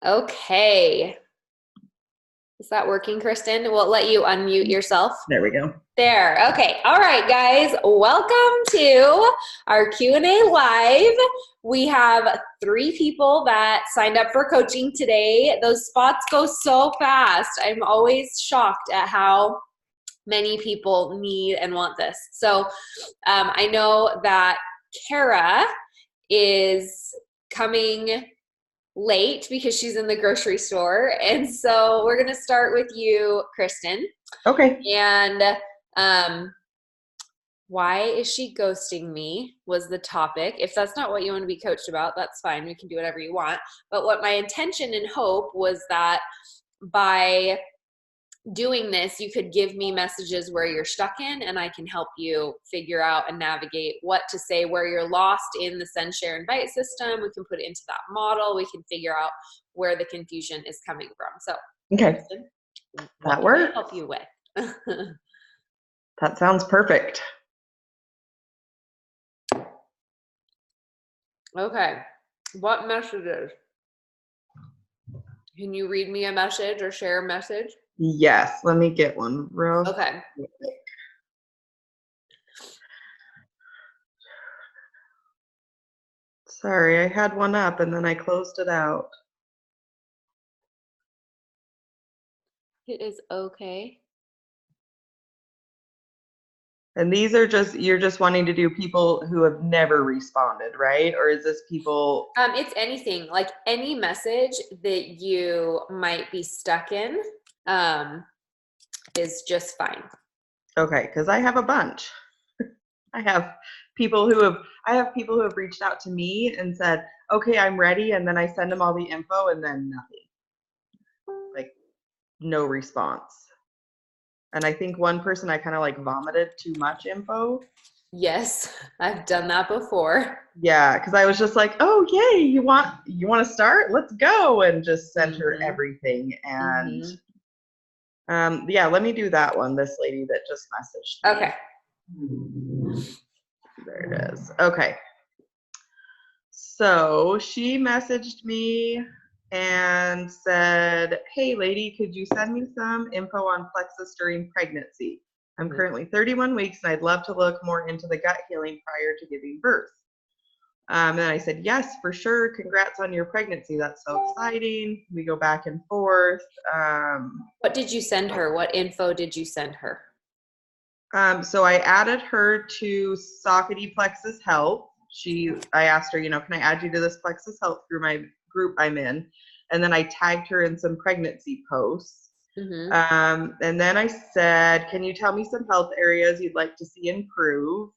Okay. Is that working, Kristen? We'll let you unmute yourself. There we go. There. Okay. All right, guys. Welcome to our Q&A live. We have 3 people that signed up for coaching today. Those spots go so fast. I'm always shocked at how many people need and want this. So I know that Kara is coming late because she's in the grocery store. And so we're going to start with you, Kristen. Okay. And why is she ghosting me was the topic. If that's not what you want to be coached about, that's fine. We can do whatever you want. But what my intention and hope was that by doing this, you could give me messages where you're stuck in, and I can help you figure out and navigate what to say where you're lost in the send, share, invite system. We can put it into that model. We can figure out where the confusion is coming from. So, Okay. what That can I works. help you with? That sounds perfect. Okay. What messages? Can you read me a message or share a message? Yes. Let me get one real Okay. quick. Sorry, I had one up and then I closed it out. It is okay. And these are you're just wanting to do people who have never responded, right? Or is this people? It's anything, like any message that you might be stuck in, is just fine. Okay, because I have a bunch. I have people who have reached out to me and said, okay, I'm ready. And then I send them all the info and then nothing. Like no response. And I think one person I kind of like vomited too much info. Yes, I've done that before. Yeah, because I was just like, oh yay, you want to start? Let's go, and just sent her everything. And yeah, let me do that one. This lady that just messaged me. Okay. There it is. Okay. So she messaged me and said, hey lady, could you send me some info on plexus during pregnancy? I'm currently 31 weeks and I'd love to look more into the gut healing prior to giving birth. And I said, yes, for sure. Congrats on your pregnancy. That's so exciting. We go back and forth. What did you send her? What info did you send her? So I added her to Saucony Plexus Health. I asked her, can I add you to this Plexus Health through my group I'm in? And then I tagged her in some pregnancy posts. And then I said, can you tell me some health areas you'd like to see improve?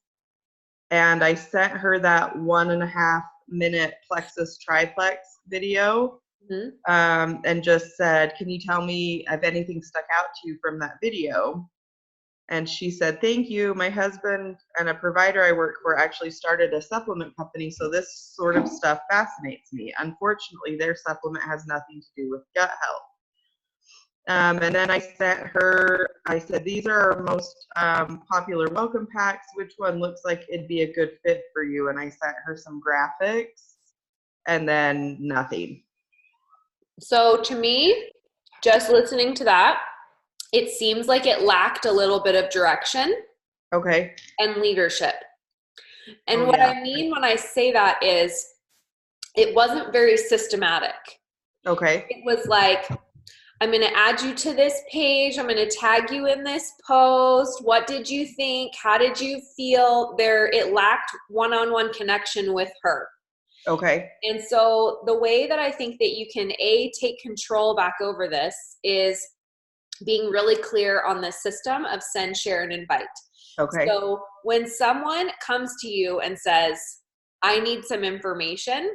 And I sent her that 1.5 minute plexus triplex video. And just said, can you tell me if anything stuck out to you from that video? And she said, thank you. My husband and a provider I work for actually started a supplement company, so this sort of stuff fascinates me. Unfortunately, their supplement has nothing to do with gut health. And then I sent her, I said, these are our most popular welcome packs. Which one looks like it'd be a good fit for you? And I sent her some graphics and then nothing. So to me, just listening to that, it seems like it lacked a little bit of direction. Okay. And leadership. And what I mean when I say that is it wasn't very systematic. Okay. It was like, I'm going to add you to this page. I'm going to tag you in this post. What did you think? How did you feel? It lacked one-on-one connection with her. Okay. And so the way that I think that you can take control back over this is being really clear on the system of send, share, and invite. Okay. So when someone comes to you and says, I need some information,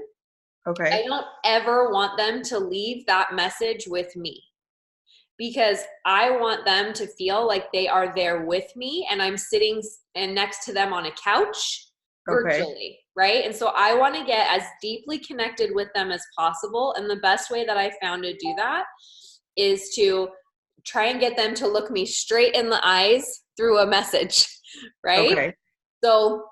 okay, I don't ever want them to leave that message with me, because I want them to feel like they are there with me and I'm sitting and next to them on a couch virtually, right? And so I want to get as deeply connected with them as possible. And the best way that I found to do that is to try and get them to look me straight in the eyes through a message, right? Okay. So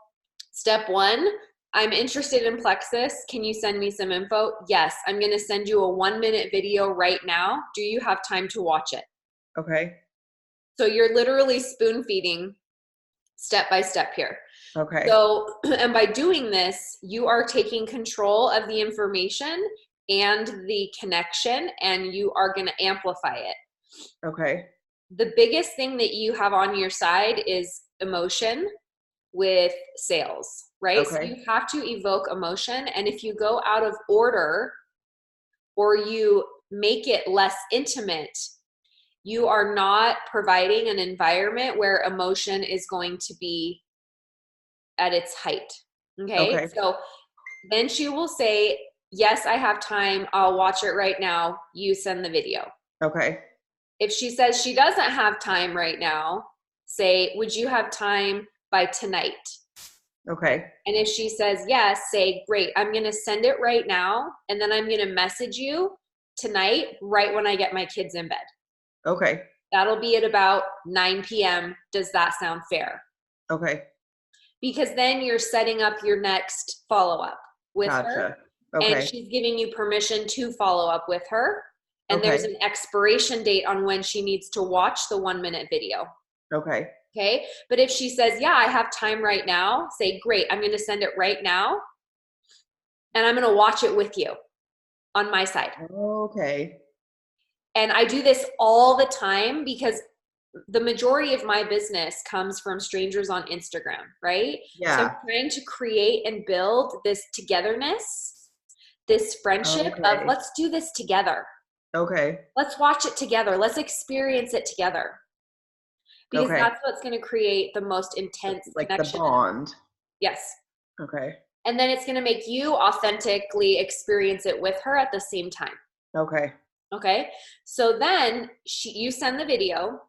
step 1, I'm interested in Plexus. Can you send me some info? Yes, I'm going to send you a 1-minute video right now. Do you have time to watch it? Okay. So you're literally spoon feeding step by step here. Okay. So, and by doing this, you are taking control of the information and the connection, and you are going to amplify it. Okay. The biggest thing that you have on your side is emotion with sales, right? So Okay. you have to evoke emotion. And if you go out of order or you make it less intimate, you are not providing an environment where emotion is going to be at its height. Okay. Okay. So then she will say, yes, I have time. I'll watch it right now. You send the video. Okay. If she says she doesn't have time right now, say, would you have time by tonight? Okay. And if she says yes, say, great, I'm going to send it right now. And then I'm going to message you tonight, right when I get my kids in bed. Okay. That'll be at about 9 p.m. Does that sound fair? Okay. Because then you're setting up your next follow-up with Gotcha. her. Okay. And she's giving you permission to follow up with her. And Okay. there's an expiration date on when she needs to watch the 1-minute video. Okay. Okay. But if she says, yeah, I have time right now, say, great, I'm going to send it right now. And I'm going to watch it with you on my side. Okay. And I do this all the time because the majority of my business comes from strangers on Instagram, right? Yeah. So I'm trying to create and build this togetherness, this friendship of let's do this together. Okay. Let's watch it together. Let's experience it together. Because that's what's going to create the most intense connection. The bond. Yes. Okay. And then it's going to make you authentically experience it with her at the same time. Okay. Okay. So then you send the video.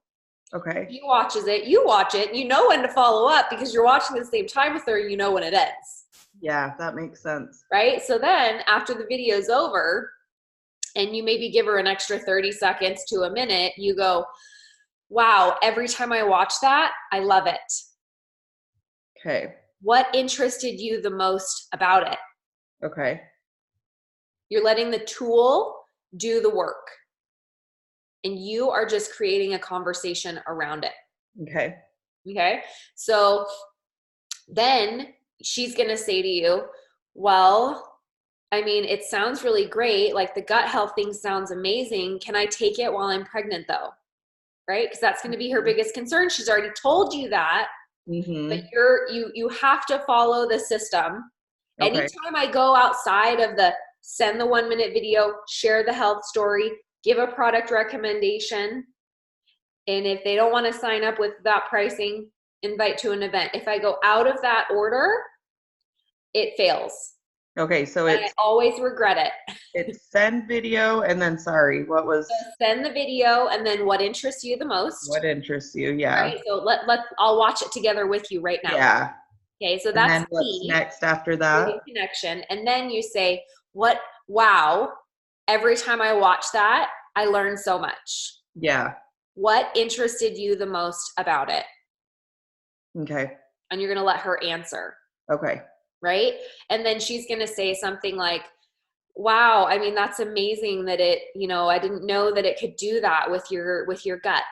Okay. He watches it. You watch it. You know when to follow up because you're watching at the same time with her. You know when it ends. Yeah, that makes sense. Right. So then after the video's over and you maybe give her an extra 30 seconds to a minute, you go, wow, every time I watch that, I love it. Okay. What interested you the most about it? Okay. You're letting the tool do the work. And you are just creating a conversation around it. Okay. Okay. So then she's going to say to you, well, I mean, it sounds really great. Like the gut health thing sounds amazing. Can I take it while I'm pregnant though? Right? Because that's going to be her biggest concern. She's already told you that, but you have to follow the system. Okay. Anytime I go outside of the send the 1-minute video, share the health story, give a product recommendation, and if they don't want to sign up with that pricing, invite to an event. If I go out of that order, it fails. Okay, so I always regret it. It's send video and then what was? So send the video and then what interests you the most. What interests you, yeah. Right, so I'll watch it together with you right now. Yeah. Okay, so that's and then what's next after that? Connection, and then you say, wow, every time I watch that, I learn so much. Yeah. What interested you the most about it? Okay. And you're going to let her answer. Okay. Right? And then she's going to say something like, wow, I mean, that's amazing that it, I didn't know that it could do that with your gut,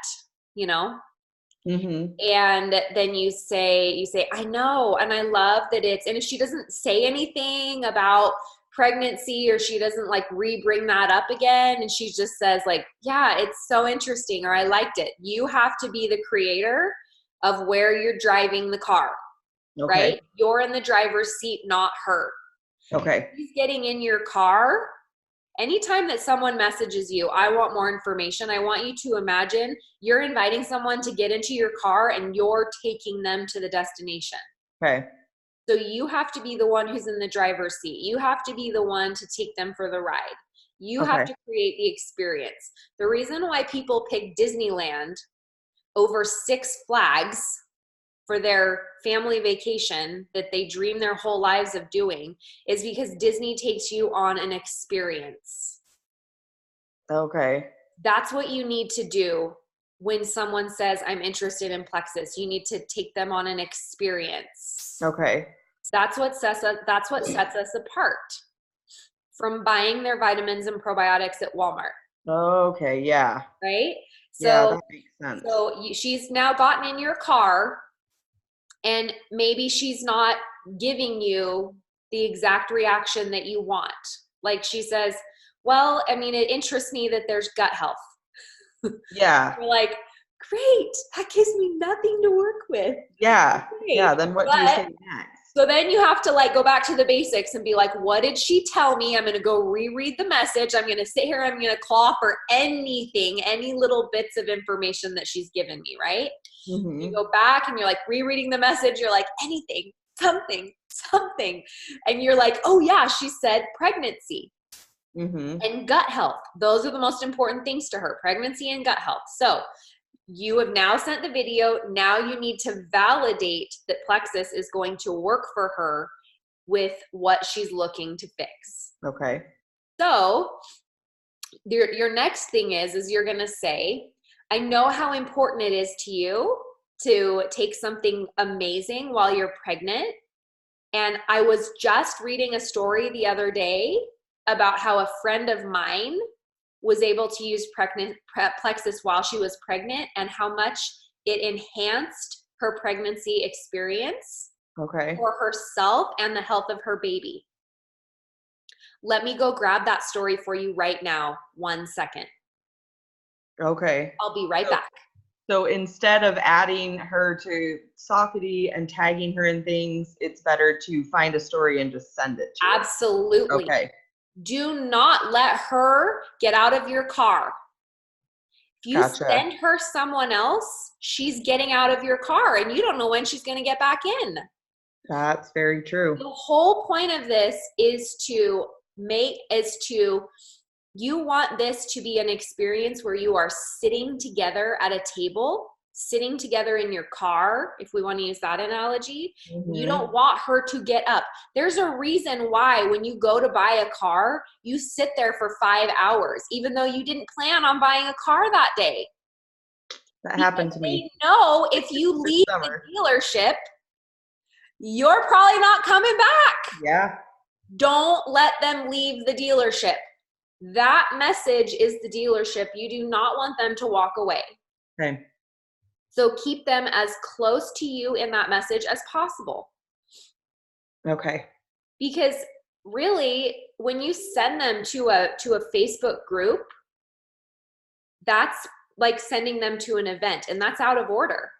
Mm-hmm. And then you say, I know. And I love that and if she doesn't say anything about pregnancy or she doesn't like bring that up again and she just says like, yeah, it's so interesting or I liked it. You have to be the creator of where you're driving the car, right? You're in the driver's seat, not her. Okay. She's getting in your car. Anytime that someone messages you, I want more information, I want you to imagine you're inviting someone to get into your car and you're taking them to the destination. Okay. So you have to be the one who's in the driver's seat. You have to be the one to take them for the ride. You have to create the experience. The reason why people pick Disneyland over Six Flags for their family vacation that they dream their whole lives of doing is because Disney takes you on an experience. Okay. That's what you need to do when someone says, I'm interested in Plexus. You need to take them on an experience. Okay. That's what sets us apart from buying their vitamins and probiotics at Walmart. Okay, yeah. Right? Yeah, So that makes sense. she's now gotten in your car, and maybe she's not giving you the exact reaction that you want. Like she says, well, I mean, it interests me that there's gut health. Yeah. You're like, great, that gives me nothing to work with. Yeah. Great. Yeah. Then what do you say next? So then you have to like go back to the basics and be like, what did she tell me? I'm going to go reread the message. I'm going to sit here. I'm going to claw for anything, any little bits of information that she's given me, right? Mm-hmm. You go back and you're like rereading the message. You're like, anything, something. And you're like, oh yeah, she said pregnancy and gut health. Those are the most important things to her, pregnancy and gut health. So you have now sent the video. Now you need to validate that Plexus is going to work for her with what she's looking to fix. Okay. So your next thing is you're going to say, I know how important it is to you to take something amazing while you're pregnant. And I was just reading a story the other day about how a friend of mine was able to use Plexus while she was pregnant and how much it enhanced her pregnancy experience for herself and the health of her baby. Let me go grab that story for you right now. 1 second. Okay. I'll be right back. So instead of adding her to Saucony and tagging her in things, it's better to find a story and just send it to her. Absolutely. Okay. Do not let her get out of your car. If you send her someone else, she's getting out of your car and you don't know when she's going to get back in. That's very true. The whole point of this is you want this to be an experience where you are sitting together at a table, sitting together in your car, if we want to use that analogy. You don't want her to get up. There's a reason why when you go to buy a car, you sit there for 5 hours, even though you didn't plan on buying a car that day. That happened to me. They know if you leave the dealership, you're probably not coming back. Yeah. Don't let them leave the dealership. That message is the dealership. You do not want them to walk away. Okay. So keep them as close to you in that message as possible. Okay. Because really, when you send them to a Facebook group, that's like sending them to an event, and that's out of order.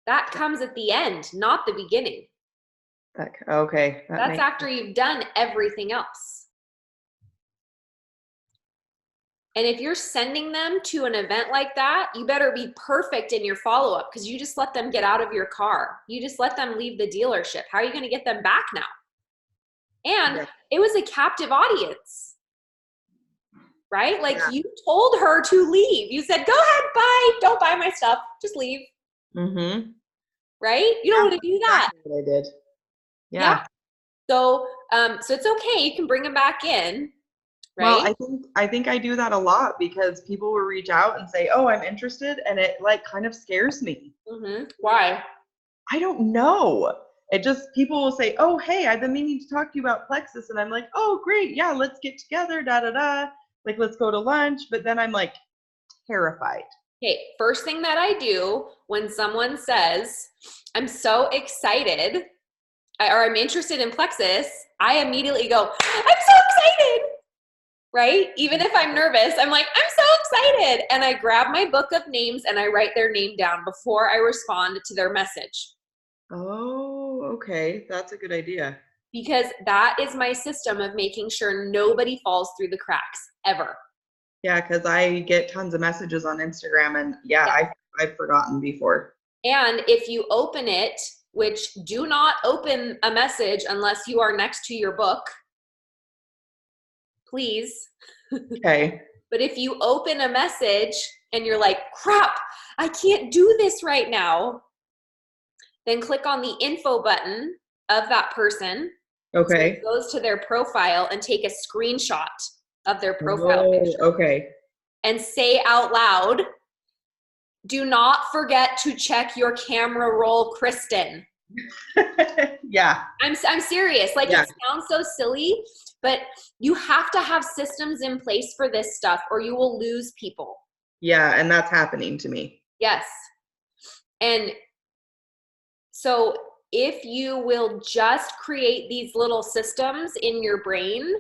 That comes at the end, not the beginning. Okay. That's after you've done everything else. And if you're sending them to an event like that, you better be perfect in your follow-up because you just let them get out of your car. You just let them leave the dealership. How are you going to get them back now? And it was a captive audience, right? Like you told her to leave. You said, go ahead, bye. Don't buy my stuff. Just leave. Right? You don't want to do that. That's what I did. Yeah. So it's okay. You can bring them back in. Well, Right? I think I do that a lot because people will reach out and say, "Oh, I'm interested," and it like kind of scares me. Why? I don't know. It just people will say, "Oh, hey, I've been meaning to talk to you about Plexus," and I'm like, "Oh, great, yeah, let's get together, da da da." Like, let's go to lunch. But then I'm like terrified. Okay, first thing that I do when someone says, "I'm so excited," or "I'm interested in Plexus," I immediately go, "I'm so excited." Right? Even if I'm nervous, I'm like, I'm so excited. And I grab my book of names and I write their name down before I respond to their message. Oh, okay. That's a good idea. Because that is my system of making sure nobody falls through the cracks ever. Yeah, because I get tons of messages on Instagram and I've forgotten before. And if you open it, which do not open a message unless you are next to your book, please. Okay. But if you open a message and you're like, crap, I can't do this right now, then click on the info button of that person. Okay. So it goes to their profile and take a screenshot of their profile picture. Okay. And say out loud, do not forget to check your camera roll, Kristen. Yeah. I'm serious. Like Yeah. it sounds so silly, but you have to have systems in place for this stuff or you will lose people. Yeah. And that's happening to me. Yes. And so if you will just create these little systems in your brain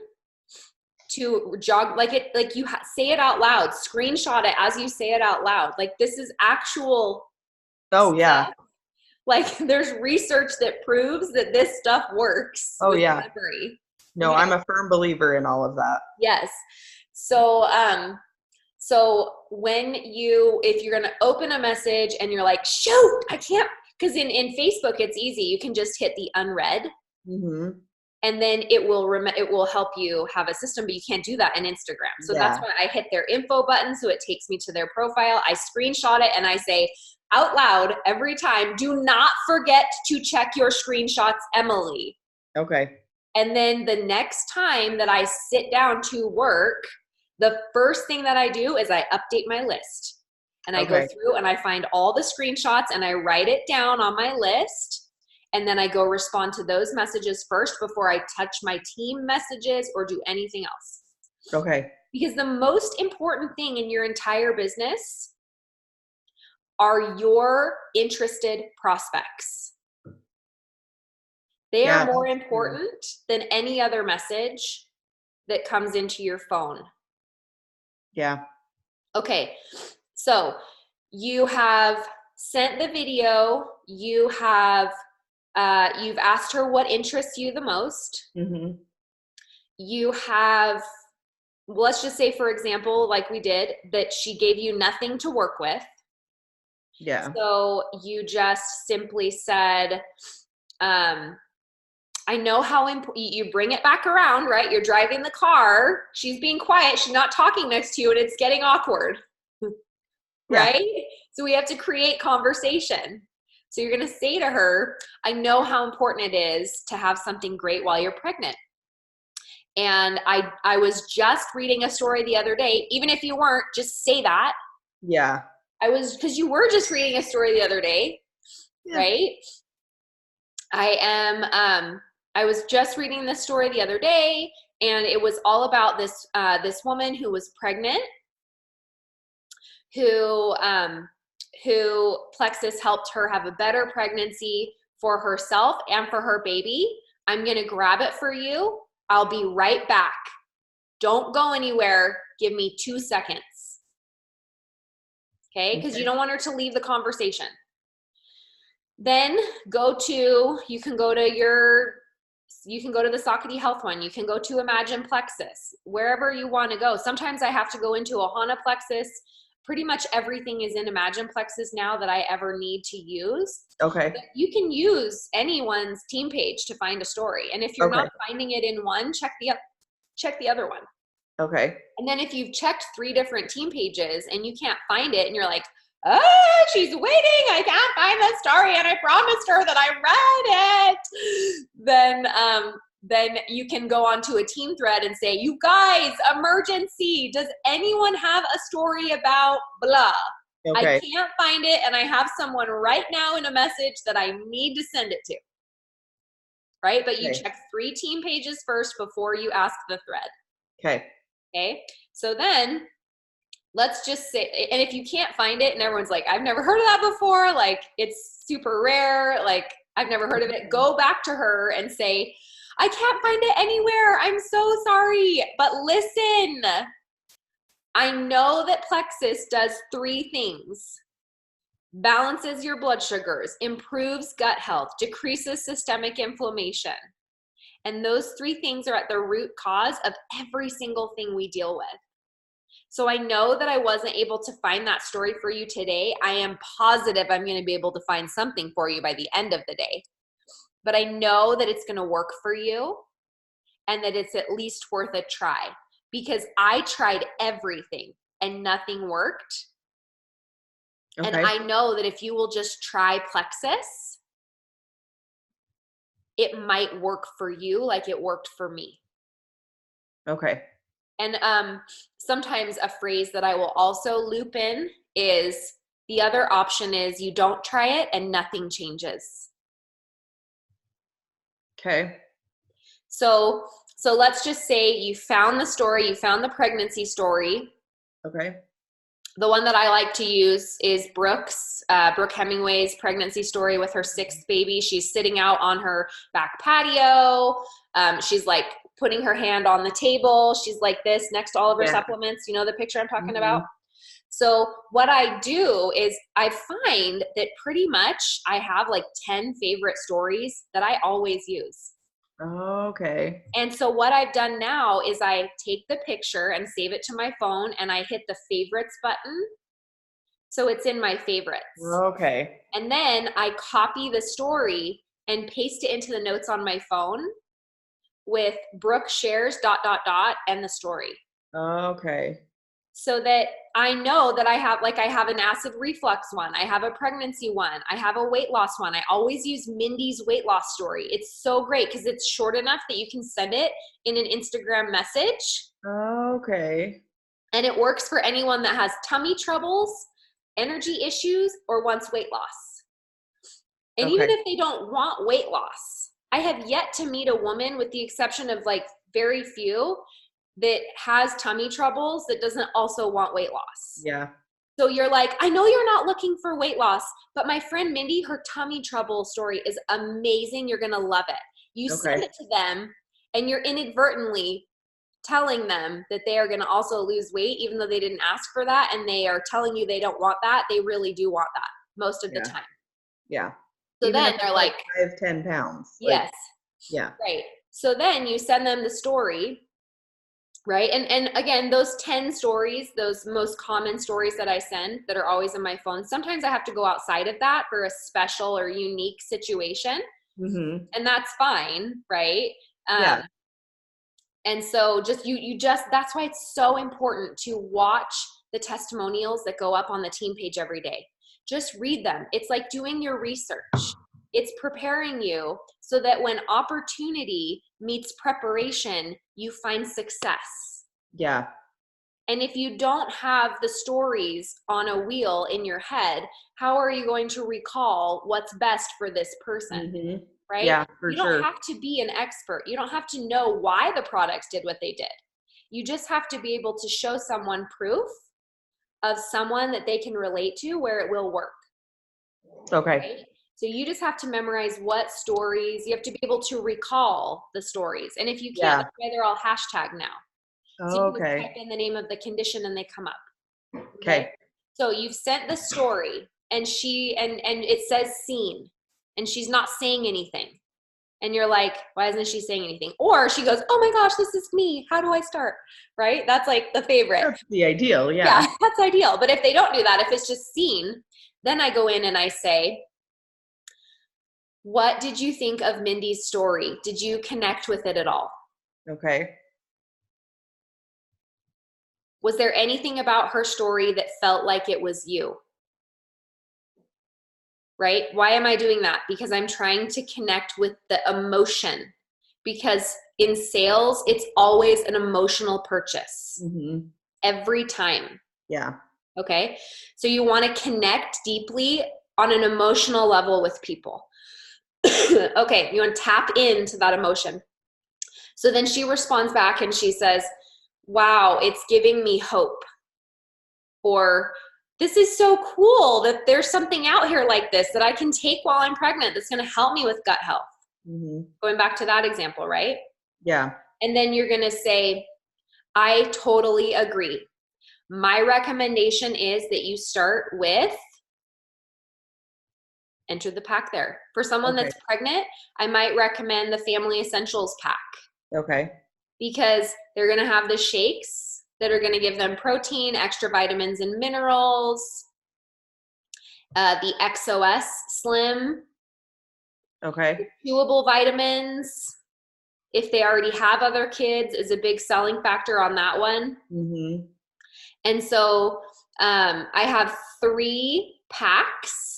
to jog like it, like you say it out loud, screenshot it as you say it out loud. Like this is actual Oh, yeah. stuff. Like there's research that proves that this stuff works Oh, with yeah. memory. No, Okay. I'm a firm believer in all of that. Yes. So, so when if you're going to open a message and you're like, shoot, I can't, because in Facebook, it's easy. You can just hit the unread Mm-hmm. and then it will help you have a system, but you can't do that in Instagram. So that's Yeah. why I hit their info button. So it takes me to their profile. I screenshot it and I say out loud every time, do not forget to check your screenshots, Emily. Okay. And then the next time that I sit down to work, the first thing that I do is I update my list. And I go Okay. through and I find all the screenshots and I write it down on my list. And then I go respond to those messages first before I touch my team messages or do anything else. Okay. Because the most important thing in your entire business are your interested prospects. They Yeah. are more That's true. important than any other message that comes into your phone. Yeah. Okay, so you have sent the video, you've asked her what interests you the most. Mm-hmm. You have, let's just say, for example, like we did, that she gave you nothing to work with. Yeah. So you just simply said, I know how you bring it back around, right? You're driving the car. She's being quiet. She's not talking next to you and it's getting awkward, Yeah. right? So we have to create conversation. So you're going to say to her, I know how important it is to have something great while you're pregnant. And I was just reading a story the other day. Even if you weren't, just say that. Yeah. Because you were just reading a story the other day, Yeah. right? I was just reading this story the other day, and it was all about this woman who was pregnant, who Plexus helped her have a better pregnancy for herself and for her baby. I'm gonna grab it for you. I'll be right back. Don't go anywhere. Give me 2 seconds. Okay, because you Okay. don't want her to leave the conversation. Then you can go to the Saucony Health one. You can go to Imagine Plexus, wherever you want to go. Sometimes I have to go into Ohana Plexus. Pretty much everything is in Imagine Plexus now that I ever need to use. Okay. But you can use anyone's team page to find a story. And if you're Okay. not finding it in one, check the other one. Okay. And then if you've checked 3 different team pages and you can't find it and you're like, she's waiting, I can't find that story and I promised her that I read it, then you can go onto a team thread and say, you guys, emergency, does anyone have a story about blah? I Okay. can't find it and I have someone right now in a message that I need to send it to. Right? But you Okay. check 3 team pages first before you ask the thread. Okay. Okay, so then let's just say, and if you can't find it and everyone's like, I've never heard of that before, like it's super rare, like I've never heard of it, go back to her and say, I can't find it anywhere. I'm so sorry, but listen, I know that Plexus does 3 things. Balances your blood sugars, improves gut health, decreases systemic inflammation. And those 3 things are at the root cause of every single thing we deal with. So I know that I wasn't able to find that story for you today. I am positive I'm going to be able to find something for you by the end of the day. But I know that it's going to work for you and that it's at least worth a try because I tried everything and nothing worked. And Okay. I know that if you will just try Plexus, it might work for you like it worked for me. Okay. And sometimes a phrase that I will also loop in is the other option is you don't try it and nothing changes. Okay. So let's just say you found the story, you found the pregnancy story. Okay. The one that I like to use is Brooke Hemingway's pregnancy story with her 6th baby. She's sitting out on her back patio. She's like putting her hand on the table. She's like this next to all of her supplements. You know the picture I'm talking about? So what I do is I find that pretty much I have like 10 favorite stories that I always use. Okay. And so what I've done now is I take the picture and save it to my phone and I hit the favorites button. So it's in my favorites. Okay. And then I copy the story and paste it into the notes on my phone with Brooke shares ... and the story. Okay. So that I know that I have an acid reflux one. I have a pregnancy one. I have a weight loss one. I always use Mindy's weight loss story. It's so great because it's short enough that you can send it in an Instagram message. Okay. And it works for anyone that has tummy troubles, energy issues, or wants weight loss. And even if they don't want weight loss, I have yet to meet a woman, with the exception of like very few, that has tummy troubles that doesn't also want weight loss. Yeah. So you're like, I know you're not looking for weight loss, but my friend Mindy, her tummy trouble story is amazing. You're going to love it. You send it to them and you're inadvertently telling them that they are going to also lose weight, even though they didn't ask for that. And they are telling you they don't want that. They really do want that most of the time. Yeah. So even then if they're like 5-10 pounds. Yes. Like, yeah. Right. So then you send them the story. Right. And again, those 10 stories, those most common stories that I send that are always in my phone, sometimes I have to go outside of that for a special or unique situation. Mm-hmm. And that's fine. Right. Yeah. And so that's why it's so important to watch the testimonials that go up on the team page every day. Just read them. It's like doing your research. It's preparing you so that when opportunity meets preparation, you find success. Yeah. And if you don't have the stories on a wheel in your head, how are you going to recall what's best for this person? Mm-hmm. Right? Yeah, you don't have to be an expert. You don't have to know why the products did what they did. You just have to be able to show someone proof of someone that they can relate to where it will work. Okay. Right? So you just have to memorize what stories, you have to be able to recall the stories. And if you can't, that's why they're all hashtag now. So you can just type in the name of the condition and they come up. Okay. So you've sent the story and and it says seen and she's not saying anything. And you're like, why isn't she saying anything? Or she goes, oh my gosh, this is me. How do I start? Right? That's like the favorite. That's the ideal. Yeah, that's ideal. But if they don't do that, if it's just seen, then I go in and I say, what did you think of Mindy's story? Did you connect with it at all? Okay. Was there anything about her story that felt like it was you? Right? Why am I doing that? Because I'm trying to connect with the emotion. Because in sales, it's always an emotional purchase. Mm-hmm. Every time. Yeah. Okay? So you want to connect deeply on an emotional level with people. Okay, you want to tap into that emotion. So then she responds back and she says, wow, it's giving me hope. Or this is so cool that there's something out here like this that I can take while I'm pregnant that's going to help me with gut health. Mm-hmm. Going back to that example, right? Yeah. And then you're going to say, I totally agree. My recommendation is that you start with, enter the pack there. For someone that's pregnant, I might recommend the Family Essentials pack. Okay. Because they're going to have the shakes that are going to give them protein, extra vitamins and minerals. The XOS Slim. Okay. Chewable vitamins, if they already have other kids, is a big selling factor on that one. Mm-hmm. And so I have 3 packs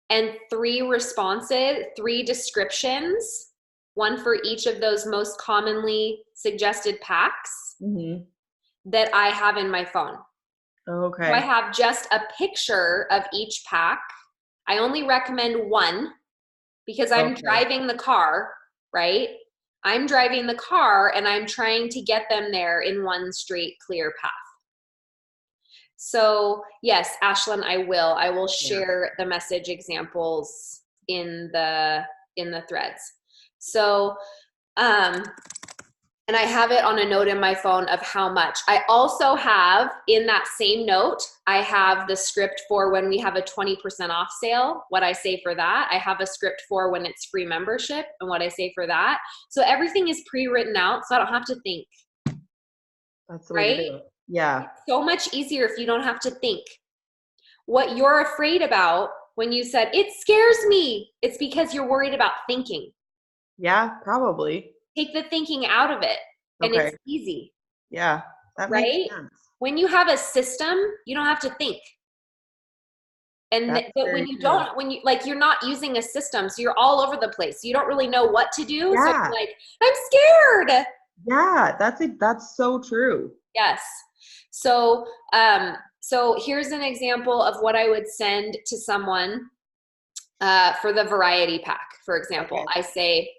and 3 responses, 3 descriptions, one for each of those most commonly suggested packs that I have in my phone. Okay. So I have just a picture of each pack. I only recommend one because I'm driving the car right? I'm driving the car and I'm trying to get them there in one straight, clear path. So yes, Ashlyn, I will share the message examples in the threads. So, and I have it on a note in my phone of how much. I also have in that same note, I have the script for when we have a 20% off sale, what I say for that. I have a script for when it's free membership and what I say for that. So everything is pre-written out, so I don't have to think. That's the way to do it. Yeah. It's so much easier if you don't have to think. What you're afraid about when you said, it scares me, it's because you're worried about thinking. Yeah, probably. Take the thinking out of it, and it's easy. Yeah, that makes sense. When you have a system, you don't have to think. And but when you don't, when you like, you're not using a system, so you're all over the place. You don't really know what to do. Yeah. So you're like, I'm scared. Yeah, that's so true. Yes. So, so here's an example of what I would send to someone for the variety pack. For example, I say,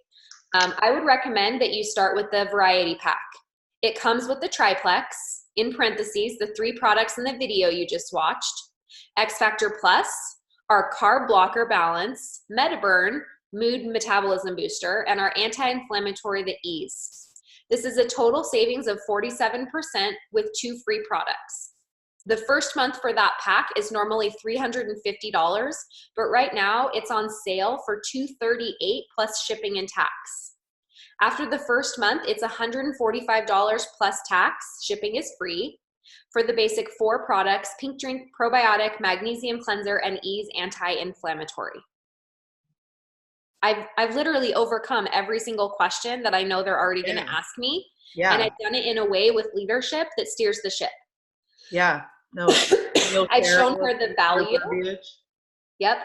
I would recommend that you start with the variety pack. It comes with the triplex, in parentheses, the 3 products in the video you just watched, X Factor Plus, our carb blocker balance, MetaBurn, mood metabolism booster, and our anti-inflammatory, the Ease. This is a total savings of 47% with 2 free products. The first month for that pack is normally $350, but right now it's on sale for $238 plus shipping and tax. After the first month, it's $145 plus tax. Shipping is free. For the basic 4 products, Pink Drink Probiotic, Magnesium Cleanser, and Ease Anti-Inflammatory. I've literally overcome every single question that I know they're already going to ask me. Yeah. And I've done it in a way with leadership that steers the ship. Yeah. No. I've shown her the value. Yep.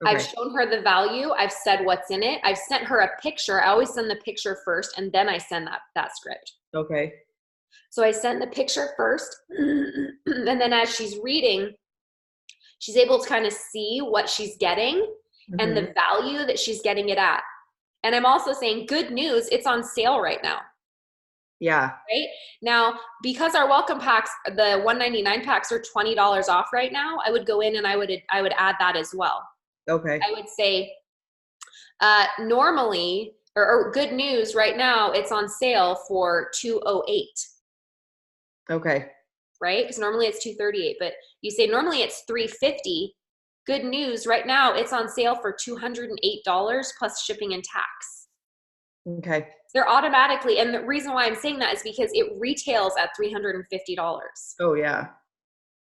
Okay. I've shown her the value. I've said what's in it. I've sent her a picture. I always send the picture first, and then I send that script. Okay. So I send the picture first, and then as she's reading, she's able to kind of see what she's getting and the value that she's getting it at. And I'm also saying, good news, it's on sale right now. Yeah. Right now, because our welcome packs, the $199 packs are $20 off right now, I would go in and I would add that as well. Okay. I would say normally, or good news right now, it's on sale for $208. Okay. Right? Because normally it's $238, but you say normally it's $350. Good news right now, it's on sale for $208 plus shipping and tax. Okay. They're automatically, and the reason why I'm saying that is because it retails at $350. Oh yeah.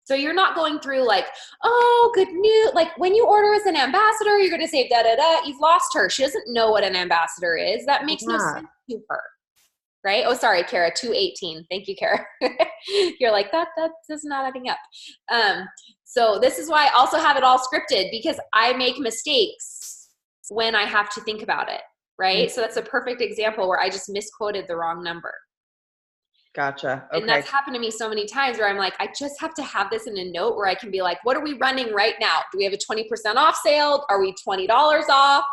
So you're not going through like, oh, good news. Like when you order as an ambassador, you're going to say da-da-da. You've lost her. She doesn't know what an ambassador is. That makes no sense to her. Right? Oh, sorry, Kara, 218. Thank you, Kara. You're like, that is not adding up. So this is why I also have it all scripted, because I make mistakes when I have to think about it. Right? So that's a perfect example where I just misquoted the wrong number. Gotcha. Okay. And that's happened to me so many times where I'm like, I just have to have this in a note where I can be like, what are we running right now? Do we have a 20% off sale? Are we $20 off?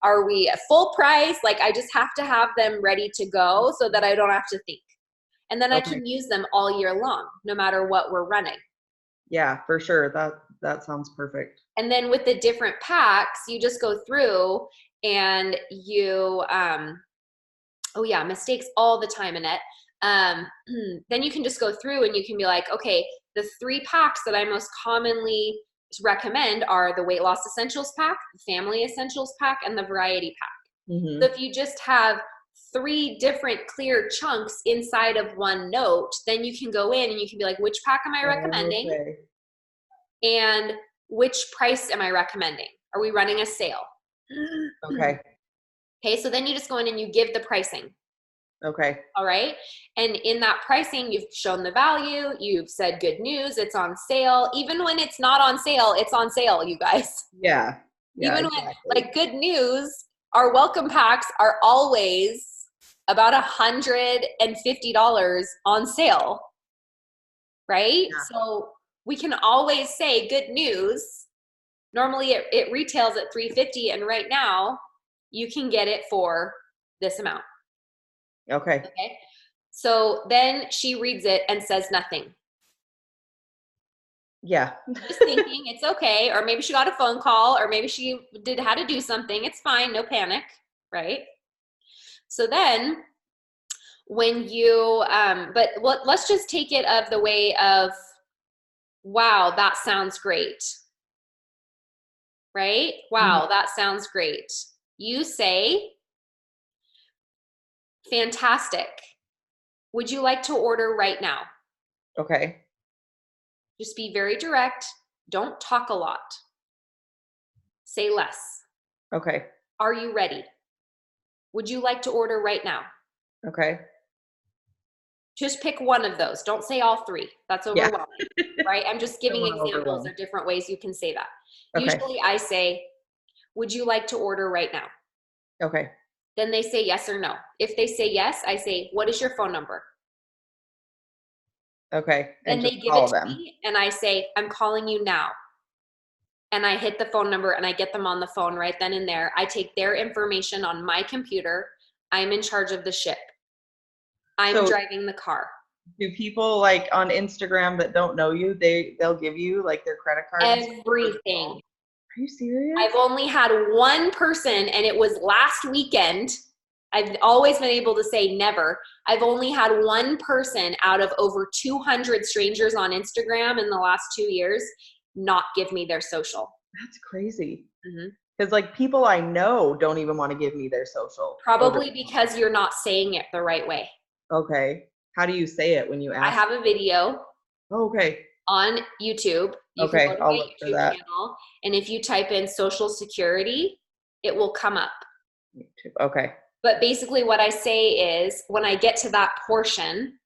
Are we at full price? Like, I just have to have them ready to go so that I don't have to think. And then I can use them all year long, no matter what we're running. Yeah, for sure. That sounds perfect. And then with the different packs, you just go through and you, oh yeah, mistakes all the time, Annette. Then you can just go through and you can be like, okay, the 3 packs that I most commonly recommend are the Weight Loss Essentials pack, the Family Essentials pack, and the Variety pack. So if you just have 3 different clear chunks inside of one note, then you can go in and you can be like, which pack am I recommending? Okay. And which price am I recommending? Are we running a sale? Okay. Okay, so then you just go in and you give the pricing. Okay. All right. And in that pricing, you've shown the value. You've said good news. It's on sale. Even when it's not on sale, it's on sale, you guys. Yeah. Even when, like, good news, our welcome packs are always about $150 on sale. Right? Yeah. So we can always say good news. Normally it retails at $350, and right now you can get it for this amount. Okay. Okay. So then she reads it and says nothing. Yeah. Just thinking it's okay. Or maybe she got a phone call, or maybe she had to do something. It's fine. No panic. Right. So then when you, but let's just take it of the way of, wow, that sounds great. Right? Wow, that sounds great. You say, fantastic. Would you like to order right now? Okay. Just be very direct. Don't talk a lot. Say less. Okay. Are you ready? Would you like to order right now? Okay. Just pick one of those. Don't say all three. That's overwhelming, right? I'm just giving examples of different ways you can say that. Okay. Usually I say, would you like to order right now? Okay. Then they say yes or no. If they say yes, I say, what is your phone number? Okay. And they give it to me and I say, I'm calling you now. And I hit the phone number and I get them on the phone right then and there. I take their information on my computer. I'm in charge of the ship. I'm driving the car. Do people like on Instagram that don't know you, they'll give you like their credit card? Everything. Are you serious? I've only had one person, and it was last weekend. I've always been able to say never. I've only had one person out of over 200 strangers on Instagram in the last 2 years not give me their social. That's crazy. Because like people I know don't even want to give me their social. Probably because you're not saying it the right way. Okay. How do you say it when you ask? I have a video. Okay. On YouTube. You can go to my YouTube channel, and if you type in Social Security, it will come up. YouTube. Okay. But basically what I say is, when I get to that portion,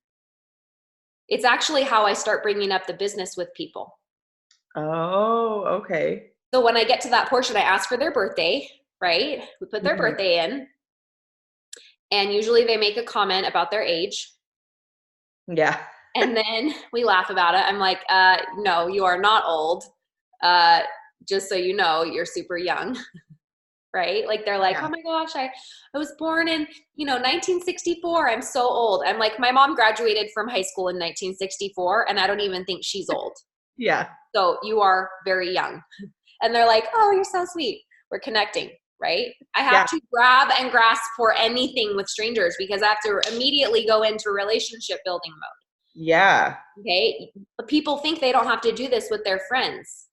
it's actually how I start bringing up the business with people. Oh, okay. So when I get to that portion, I ask for their birthday, right? We put their birthday in, and usually they make a comment about their age. Yeah. And then we laugh about it. I'm like, no, you are not old. Just so you know, you're super young. Right? Like they're like, oh my gosh, I was born in, 1964. I'm so old. I'm like, my mom graduated from high school in 1964 and I don't even think she's old. Yeah. So you are very young. And they're like, oh, you're so sweet. We're connecting, right? I have to grab and grasp for anything with strangers because I have to immediately go into relationship building mode. Yeah. Okay. But people think they don't have to do this with their friends.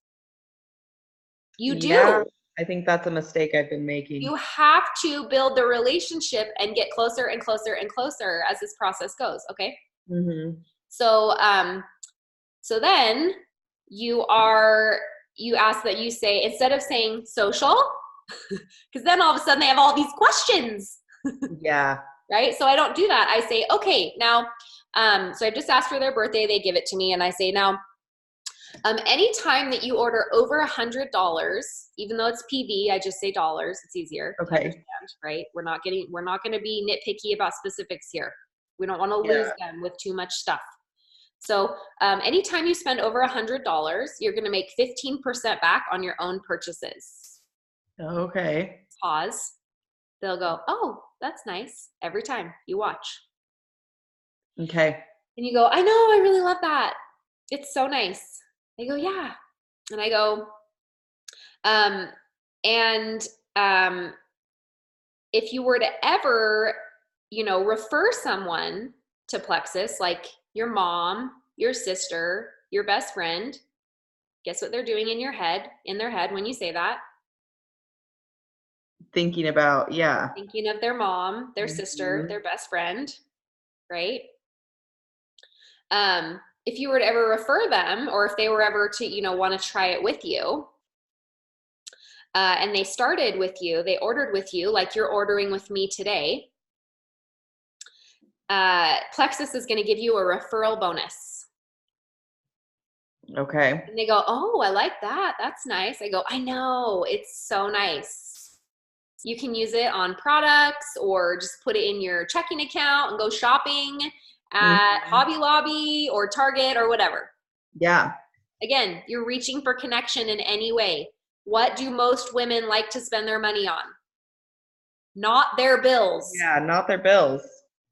You do. Yeah, I think that's a mistake I've been making. You have to build the relationship and get closer and closer and closer as this process goes. Okay. So, so then you ask that you say, instead of saying social, because then all of a sudden they have all these questions. Yeah. Right. So I don't do that. I say, okay, now, so I just asked for their birthday. They give it to me. And I say, now, anytime that you order over $100, even though it's PV, I just say dollars. It's easier. To understand, right? We're not going to be nitpicky about specifics here. We don't want to lose them with too much stuff. So anytime you spend over $100, you're going to make 15% back on your own purchases. Okay. Pause. They'll go, oh, that's nice. Every time you watch. Okay. And you go, I know, I really love that. It's so nice. They go, yeah. And I go, if you were to ever, refer someone to Plexus, like your mom, your sister, your best friend, guess what they're doing in their head when you say that? Thinking about, Thinking of their mom, their sister, their best friend, right? If you were to ever refer them, or if they were ever to, want to try it with you, and they started with you, they ordered with you, like you're ordering with me today, Plexus is going to give you a referral bonus. Okay. And they go, oh, I like that. That's nice. I go, I know, it's so nice. You can use it on products or just put it in your checking account and go shopping at Hobby Lobby or Target or whatever. Yeah. Again, you're reaching for connection in any way. What do most women like to spend their money on? not their bills. Yeah, not their bills.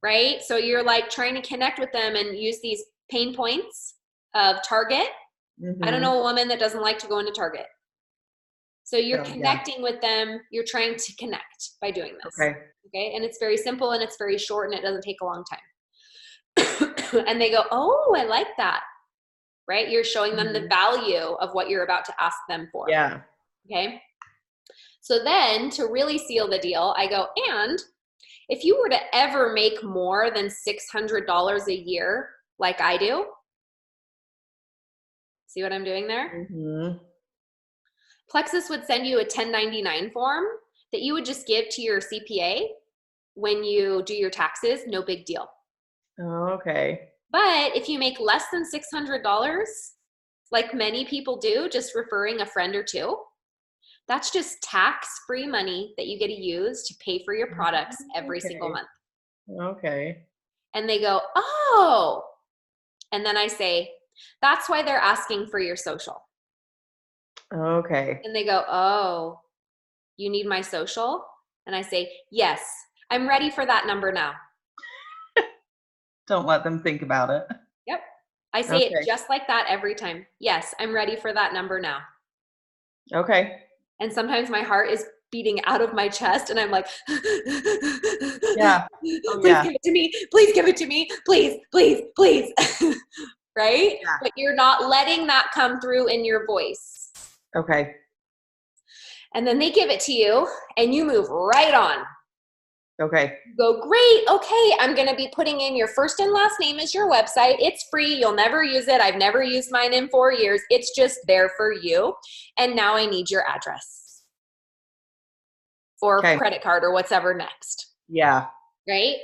Right? So you're like trying to connect with them and use these pain points of Target. I don't know a woman that doesn't like to go into Target. So you're connecting with them. You're trying to connect by doing this. Okay. Okay. And it's very simple and it's very short and it doesn't take a long time. And they go, oh, I like that. Right? You're showing them the value of what you're about to ask them for. Yeah. Okay. So then to really seal the deal, I go, and if you were to ever make more than $600 a year, like I do, see what I'm doing there? Plexus would send you a 1099 form that you would just give to your CPA when you do your taxes, no big deal. Oh, okay. But if you make less than $600, like many people do, just referring a friend or two, that's just tax-free money that you get to use to pay for your products every single month. Okay. And they go, oh. And then I say, that's why they're asking for your social. Okay. And they go, oh, you need my social? And I say, yes, I'm ready for that number now. Don't let them think about it. Yep. I say it just like that every time. Yes, I'm ready for that number now. Okay. And sometimes my heart is beating out of my chest and I'm like, yeah. Please give it to me. Please give it to me. Please, please, please. Right? Yeah. But you're not letting that come through in your voice. Okay. And then they give it to you and you move right on. Okay. You go, great. Okay. I'm going to be putting in your first and last name as your website. It's free. You'll never use it. I've never used mine in 4 years. It's just there for you. And now I need your address or credit card or whatever next. Yeah. Right?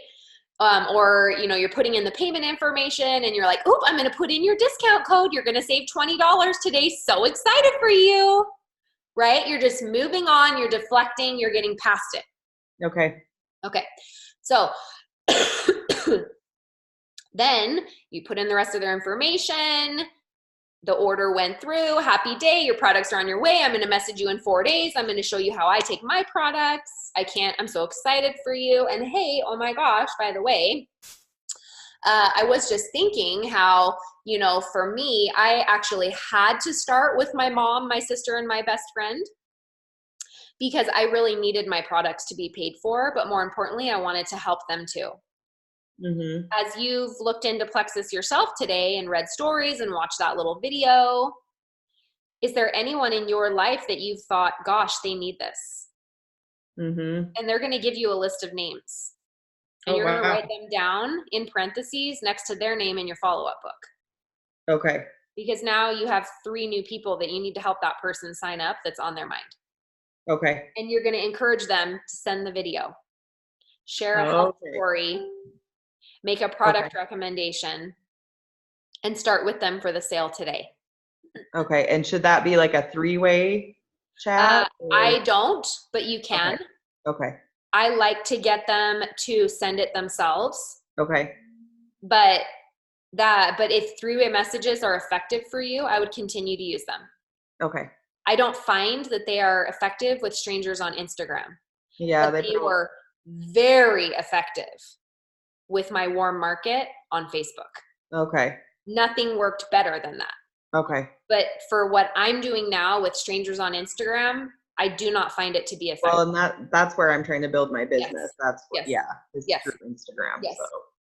Or, you know, you're putting in the payment information and you're like, oop, I'm going to put in your discount code. You're going to save $20 today. So excited for you. Right? You're just moving on. You're deflecting. You're getting past it. Okay. Okay. So then you put in the rest of their information. The order went through. Happy day. Your products are on your way. I'm going to message you in 4 days. I'm going to show you how I take my products. I'm so excited for you. And hey, oh my gosh, by the way, I was just thinking how, you know, for me, I actually had to start with my mom, my sister, and my best friend because I really needed my products to be paid for. But more importantly, I wanted to help them too. As you've looked into Plexus yourself today and read stories and watched that little video, is there anyone in your life that you've thought, gosh, they need this? And they're going to give you a list of names. And you're going to write them down in parentheses next to their name in your follow-up book. Okay. Because now you have 3 new people that you need to help that person sign up that's on their mind. Okay. And you're going to encourage them to send the video. Share a health story. Make a product recommendation. And start with them for the sale today. Okay. And should that be like a 3-way chat? I don't, but you can. Okay. I like to get them to send it themselves. Okay. But if 3-way messages are effective for you, I would continue to use them. Okay. I don't find that they are effective with strangers on Instagram. Yeah, they were very effective with my warm market on Facebook. Okay. Nothing worked better than that. Okay. But for what I'm doing now with strangers on Instagram, I do not find it to be effective. Well, and that's where I'm trying to build my business. Yes. That's what, is through Instagram. Yes. So.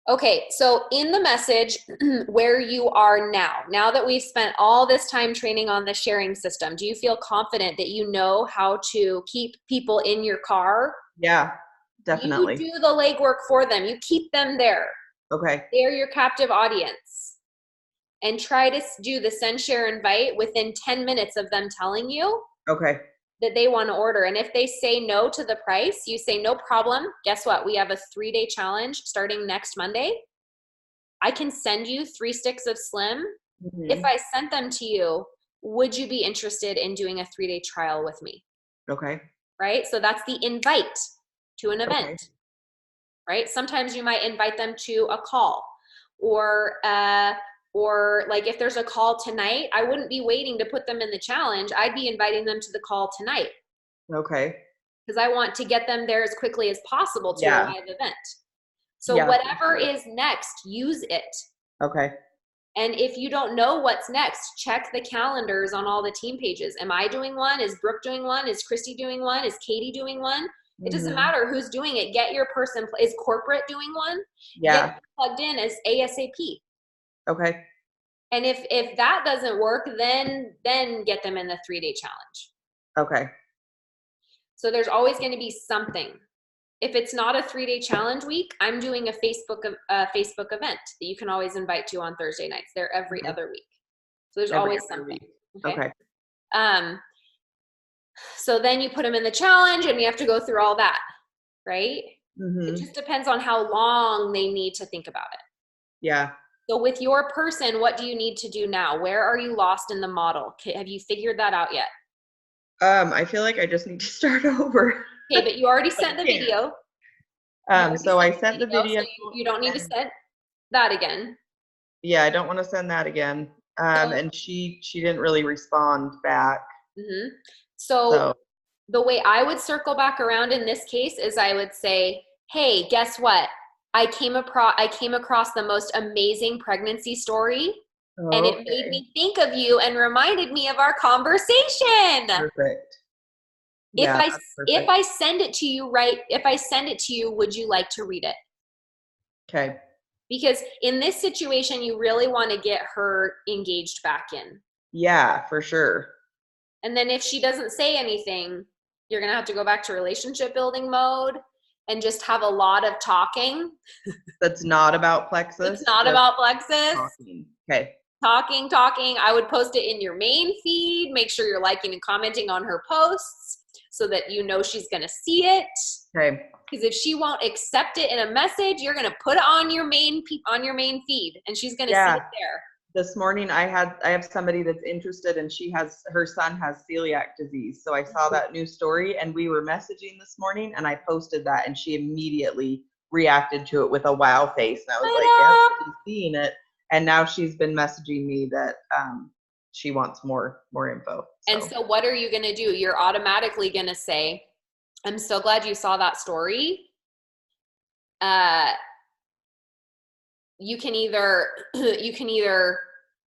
Okay, so in the message where you are now that we've spent all this time training on the sharing system, do you feel confident that you know how to keep people in your car? Yeah, definitely. You do the legwork for them. You keep them there. Okay. They're your captive audience. And try to do the send, share, invite within 10 minutes of them telling you that they want to order. And if they say no to the price, you say, no problem. Guess what? We have a 3-day challenge starting next Monday. I can send you 3 sticks of Slim. If I sent them to you, would you be interested in doing a 3-day trial with me? Okay. Right? So that's the invite to an event. Right? Sometimes you might invite them to a call or like if there's a call tonight, I wouldn't be waiting to put them in the challenge. I'd be inviting them to the call tonight. Okay. because I want to get them there as quickly as possible to a live event. So Yeah, whatever is next, use it. Okay. And if you don't know what's next, check the calendars on all the team pages. Am I doing one? Is Brooke doing one? Is Christy doing one? Is Katie doing one? It doesn't matter who's doing it. Get your person. Is corporate doing one? Yeah. Get plugged in as ASAP. Okay. And if that doesn't work, then get them in the 3-day challenge. Okay. So there's always going to be something. If it's not a 3-day challenge week, I'm doing a Facebook event that you can always invite to on Thursday nights. They're every other week. So there's always something. Okay. So then you put them in the challenge and you have to go through all that, right? It just depends on how long they need to think about it. Yeah. So with your person, what do you need to do now? Where are you lost in the model? Have you figured that out yet? I feel like I just need to start over. Okay, but you already sent the video. So I sent the video. So you don't need to send that again. Yeah, I don't want to send that again. And she didn't really respond back. So the way I would circle back around in this case is I would say, hey, guess what? I came across the most amazing pregnancy story, and it made me think of you and reminded me of our conversation. Perfect. Yeah, if I send it to you, would you like to read it? Okay. Because in this situation, you really want to get her engaged back in. Yeah, for sure. And then if she doesn't say anything, you're going to have to go back to relationship building mode and just have a lot of talking. That's not about Plexus. It's not about Plexus. Talking. Okay. Talking. I would post it in your main feed. Make sure you're liking and commenting on her posts so that you know she's going to see it. Okay. Because if she won't accept it in a message, you're going to put it on your main feed, and she's going to see it there. This morning I have somebody that's interested, and her son has celiac disease. So I saw that new story, and we were messaging this morning, and I posted that, and she immediately reacted to it with a wow face. And I was like, yeah, she's seeing it. And now she's been messaging me that she wants more info. And so what are you going to do? You're automatically going to say, I'm so glad you saw that story. You can either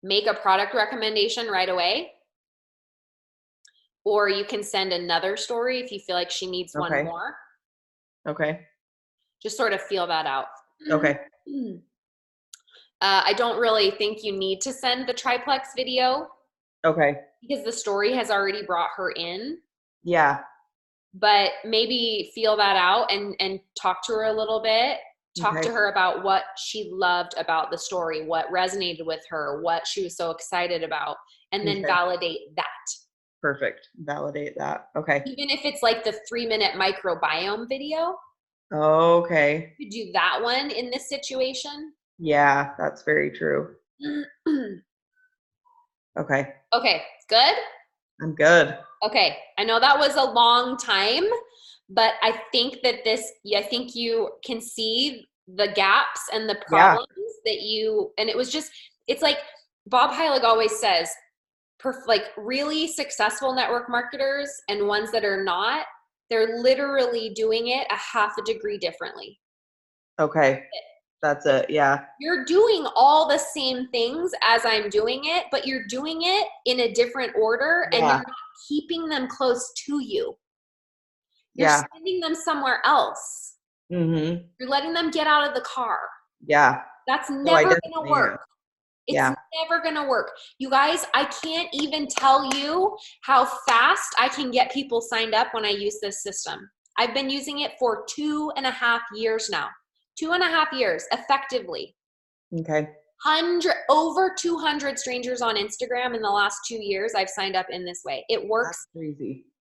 make a product recommendation right away, or you can send another story if you feel like she needs one more. Okay. Just sort of feel that out. Okay. I don't really think you need to send the triplex video. Okay. Because the story has already brought her in. Yeah. But maybe feel that out and talk to her a little bit. Talk to her about what she loved about the story, what resonated with her, what she was so excited about, and then validate that. Perfect. Validate that. Okay. Even if it's like the 3-minute microbiome video. Okay. You could do that one in this situation. Yeah, that's very true. Okay. Okay, good? I'm good. Okay, I know that was a long time, but I think that I think you can see the gaps and the problems that and it's like Bob Heilig always says, like really successful network marketers and ones that are not, they're literally doing it a half a degree differently. Okay. That's it. Yeah. You're doing all the same things as I'm doing it, but you're doing it in a different order and you're not keeping them close to you. You're sending them somewhere else. Mm-hmm. You're letting them get out of the car. Yeah. That's never going to work. It's never going to work. You guys, I can't even tell you how fast I can get people signed up when I use this system. I've been using it for 2.5 years now. 2.5 years, effectively. Okay. Over 200 strangers on Instagram in the last 2 years I've signed up in this way. It works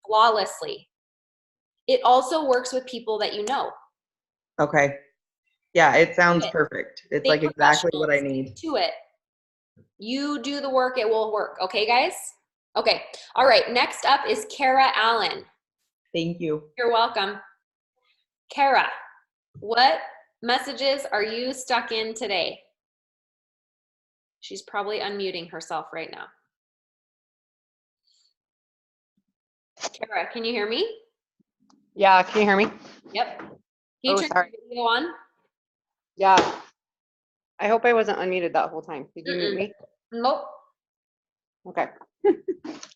flawlessly. It also works with people that you know. Okay. Yeah, it sounds perfect. It's like exactly what I need. To it. You do the work, it will work. Okay, guys? Okay. All right. Next up is Kara Allen. Thank you. You're welcome. Kara, what messages are you stuck in today? She's probably unmuting herself right now. Kara, can you hear me? Yeah, can you hear me? Yep. Can you turn sorry. your video on? Yeah. I hope I wasn't unmuted that whole time. Did you mute me? Nope. Okay.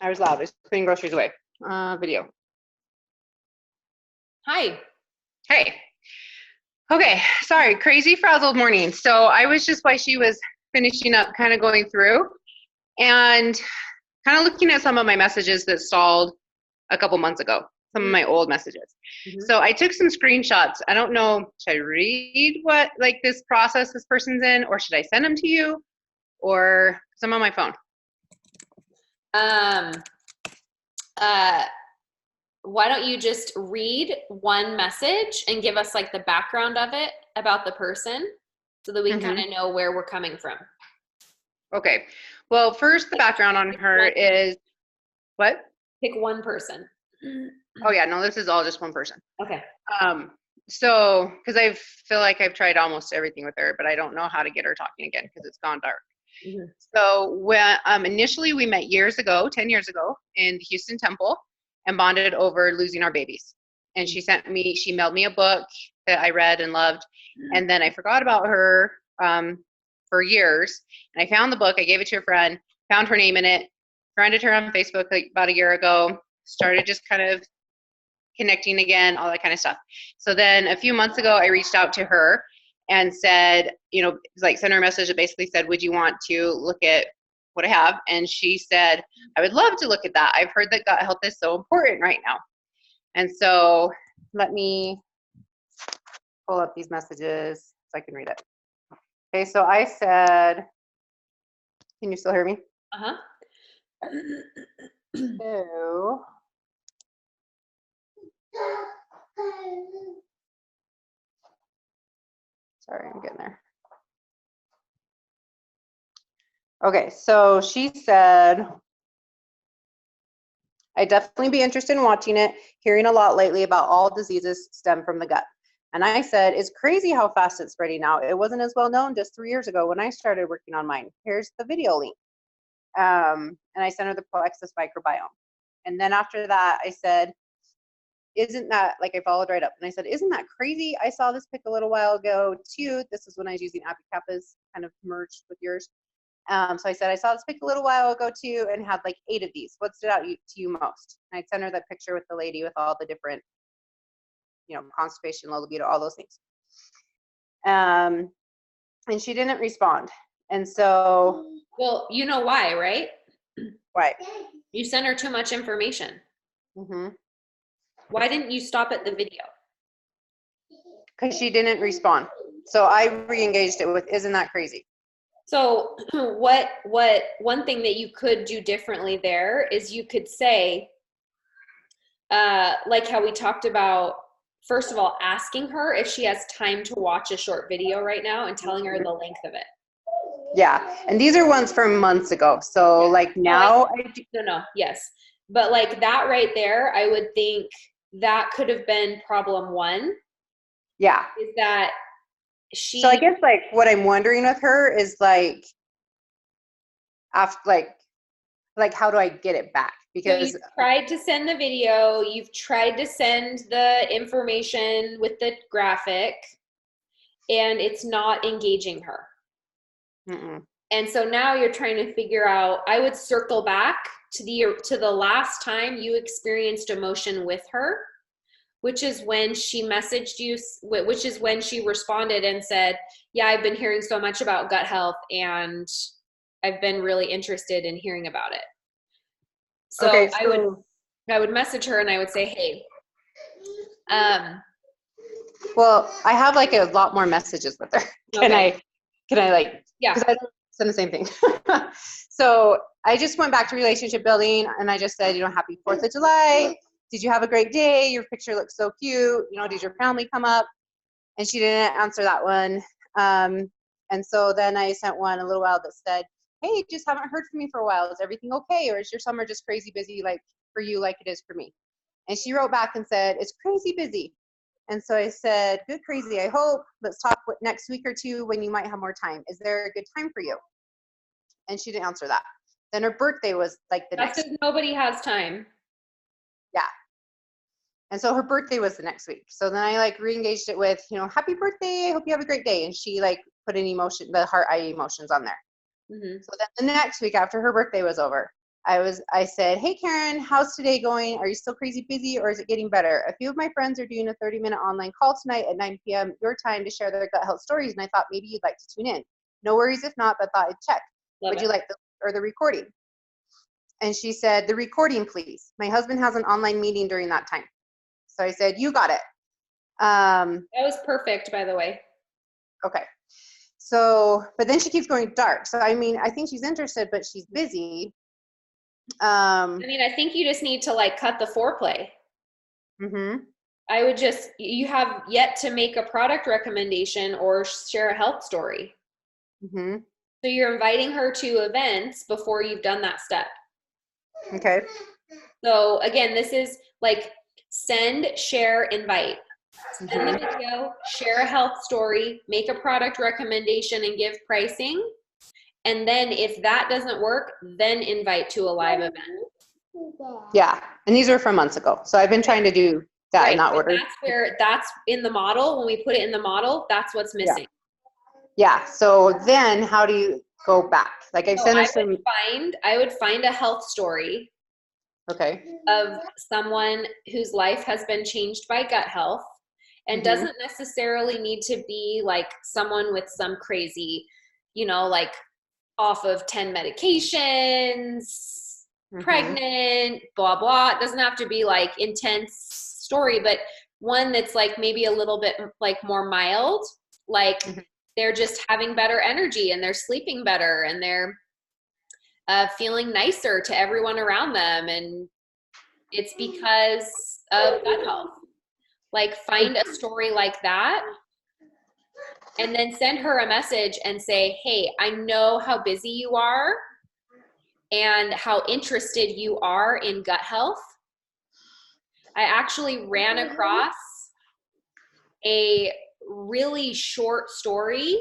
I was loud. I was putting groceries away. Video. Hi. Hey. Okay. Sorry. Crazy frazzled morning. So I was just while she was finishing up, kind of going through and kind of looking at some of my messages that stalled a couple months ago, some of my old messages. So I took some screenshots. I don't know, should I read what like this process this person's in, or should I send them to you, or some on my phone? Why don't you just read one message and give us like the background of it about the person so that we can kind of know where we're coming from. Okay. Well, first the background on her is what? Pick one person. Oh yeah, no, this is all just one person. Okay. So because I feel like I've tried almost everything with her, but I don't know how to get her talking again because it's gone dark. So when initially we met years ago, 10 years ago in the Houston Temple and bonded over losing our babies. And she mailed me a book that I read and loved. And then I forgot about her for years. And I found the book, I gave it to a friend, found her name in it, friended her on Facebook like about a year ago, started just kind of connecting again, all that kind of stuff. So then a few months ago, I reached out to her and said, like sent her a message that basically said, would you want to look at what I have? And she said, I would love to look at that. I've heard that gut health is so important right now. And so let me pull up these messages so I can read it. Okay, so I said, can you still hear me? Uh-huh. So, sorry, I'm getting there. Okay, so she said, I'd definitely be interested in watching it, hearing a lot lately about all diseases stem from the gut. And I said, it's crazy how fast it's spreading now. It wasn't as well known just 3 years ago when I started working on mine. Here's the video link. And I sent her the Plexus microbiome. And then after that, I said, isn't that, like I followed right up and I said, isn't that crazy? I saw this pic a little while ago too. This is when I was using Appy Kappa's kind of merged with yours. So I said, I saw this pic a little while ago too and had like 8 of these. What stood out to you most? And I sent her that picture with the lady with all the different, constipation, low libido, all those things. And she didn't respond. And so. Well, you know why, right? Right. You sent her too much information. Mm-hmm. Why didn't you stop at the video? Because she didn't respond. So I re-engaged it with, isn't that crazy? So what one thing that you could do differently there is you could say, like how we talked about, first of all, asking her if she has time to watch a short video right now and telling her the length of it. Yeah, and these are ones from months ago. So like now, yes. But like that right there, I would think that could have been problem one. Yeah. Is that so I guess like what I'm wondering with her is like, after like how do I get it back? Because so you've tried to send the video, you've tried to send the information with the graphic, and it's not engaging her. And so now you're trying to figure out, I would circle back to the last time you experienced emotion with her, which is when she messaged you, which is when she responded and said, yeah, I've been hearing so much about gut health and I've been really interested in hearing about it. So, okay, I would message her and I would say, hey, well, I have like a lot more messages with her. Can I like, yeah, because I don't send the same thing. So I just went back to relationship building and I just said, happy 4th of July. Did you have a great day? Your picture looks so cute. Did your family come up? And she didn't answer that one. And so then I sent one a little while that said, hey, just haven't heard from you for a while. Is everything okay? Or is your summer just crazy busy like for you like it is for me? And she wrote back and said, it's crazy busy. And so I said, good crazy, I hope. Let's talk next week or two when you might have more time. Is there a good time for you? And she didn't answer that. Then her birthday was like the next. Nobody has time. Yeah. And so her birthday was the next week. So then I like re-engaged it with, happy birthday. I hope you have a great day. And she like put an emotion, the heart eye emotions on there. So then the next week after her birthday was over, I said, hey, Karen, how's today going? Are you still crazy busy or is it getting better? A few of my friends are doing a 30-minute online call tonight at 9 p.m. your time to share their gut health stories. And I thought maybe you'd like to tune in. No worries if not, but thought I'd check. Would you like the recording? And she said, the recording, please. My husband has an online meeting during that time. So I said, you got it. That was perfect, by the way. Okay. So, but then she keeps going dark. So, I mean, I think she's interested, but she's busy. I think you just need to like cut the foreplay. I would you have yet to make a product recommendation or share a health story. So you're inviting her to events before you've done that step. Okay. So again, this is like send, share, invite. Send the video, share a health story, make a product recommendation and give pricing. And then if that doesn't work, then invite to a live event. Yeah. And these are from months ago. So I've been trying to do that in that order. That's in the model. When we put it in the model, that's what's missing. Yeah. So then how do you go back? Like I sent her some. I would find a health story. Okay. Of someone whose life has been changed by gut health and doesn't necessarily need to be like someone with some crazy, like off of 10 medications, pregnant, blah, blah. It doesn't have to be like intense story, but one that's like maybe a little bit like more mild, like they're just having better energy and they're sleeping better and they're feeling nicer to everyone around them. And it's because of gut health. Like find a story like that and then send her a message and say, hey, I know how busy you are and how interested you are in gut health. I actually ran across a really short story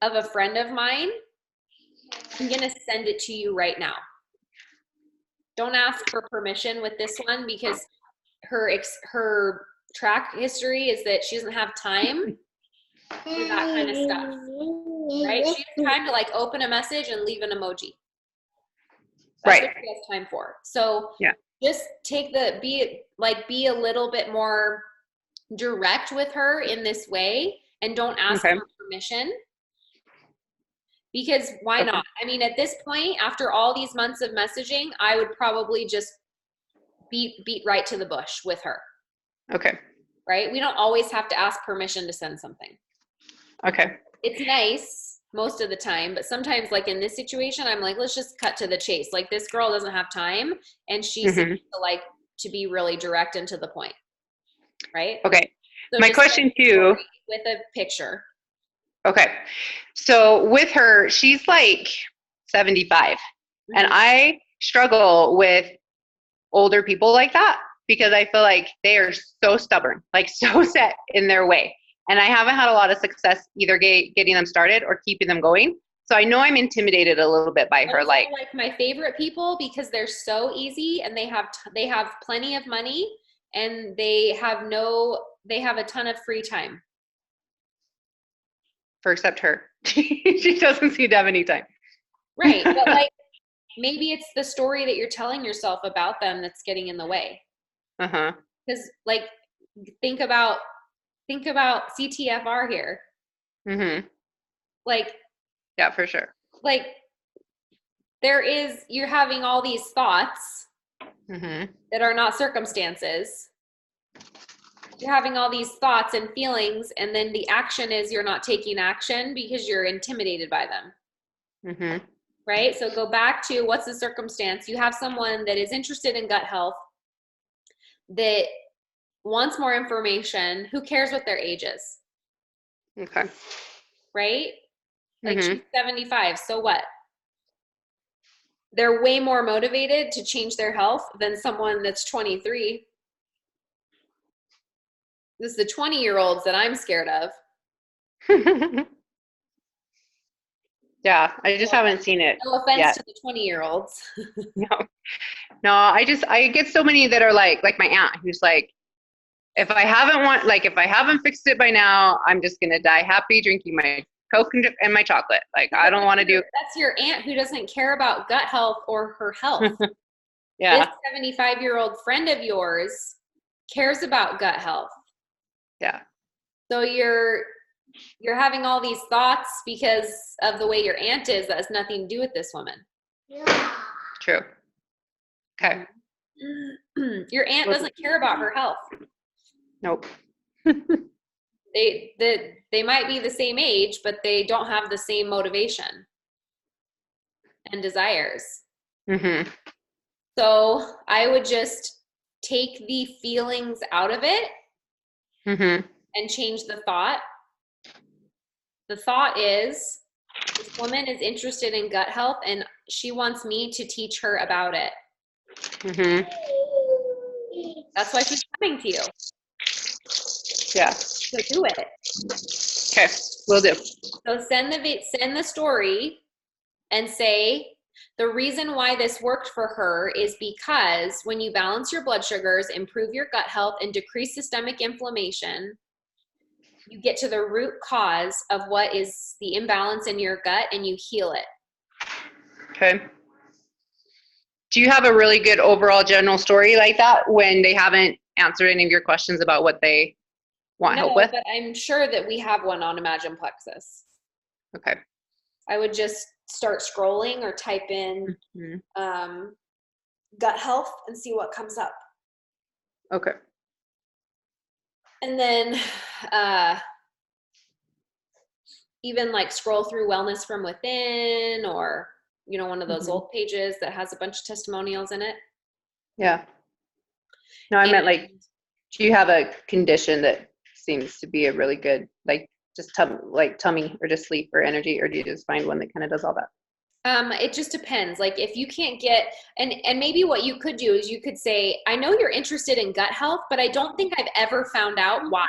of a friend of mine. I'm going to send it to you right now. Don't ask for permission with this one because her track history is that she doesn't have time for that kind of stuff, right? She has time to like open a message and leave an emoji. That's what she has time for. So just be a little bit more direct with her in this way and don't ask for permission. Because why not? I mean, at this point, after all these months of messaging, I would probably just beat right to the bush with her. Okay. Right? We don't always have to ask permission to send something. Okay. It's nice most of the time, but sometimes like in this situation, I'm like, let's just cut to the chase. Like this girl doesn't have time and she seems to be really direct and to the point. Right? Okay. So my question too. With a picture. Okay. So with her, she's like 75 and I struggle with older people like that because I feel like they are so stubborn, like so set in their way. And I haven't had a lot of success either getting them started or keeping them going. So I know I'm intimidated a little bit by her. Like my favorite people because they're so easy and they have plenty of money and they have a ton of free time. Except her. She doesn't seem to have any time. Right. But like maybe it's the story that you're telling yourself about them that's getting in the way. Because like think about CTFR here. Like yeah, for sure. Like you're having all these thoughts that are not circumstances. You're having all these thoughts and feelings, and then the action is you're not taking action because you're intimidated by them. Right? So go back to what's the circumstance? You have someone that is interested in gut health that wants more information. Who cares what their age is? Okay. Right? Like she's 75. So what? They're way more motivated to change their health than someone that's 23. This is the 20-year-olds that I'm scared of. Yeah, I just haven't seen it No offense yet. to the 20-year-olds. No, no, I get so many that are like my aunt, who's like, if I haven't fixed it by now, I'm just gonna die happy drinking my Coke and my chocolate. Like, I don't want to do. That's your aunt who doesn't care about gut health or her health. Yeah, This 75-year-old friend of yours cares about gut health. yeah, So you're having all these thoughts because of the way your aunt is that has nothing to do with this woman. true. Okay. Your aunt doesn't care about her health. Nope. They might be the same age, but they don't have the same motivation and desires. Mm-hmm. So I would just take the feelings out of it Mm-hmm. and change the thought. The thought is, this woman is interested in gut health and she wants me to teach her about it. Mm-hmm. That's why she's coming to you. Yeah. So do it. Okay, will do. So send the story and say, the reason why this worked for her is because when you balance your blood sugars, improve your gut health, and decrease systemic inflammation, you get to the root cause of what is the imbalance in your gut and you heal it. Okay. Do you have a really good overall general story like that when they haven't answered any of your questions about what they want help with? But I'm sure that we have one on Imagine Plexus. Okay. I would just start scrolling or type in gut health and see what comes up. Okay. And then even like scroll through Wellness from Within, or one of those old pages that has a bunch of testimonials in it. Yeah. No, I meant like, do you have a condition that seems to be a really good, like just tummy or just sleep or energy, or do you just find one that kind of does all that? It just depends. Like if you can't get, and maybe what you could do is you could say, I know you're interested in gut health, but I don't think I've ever found out why.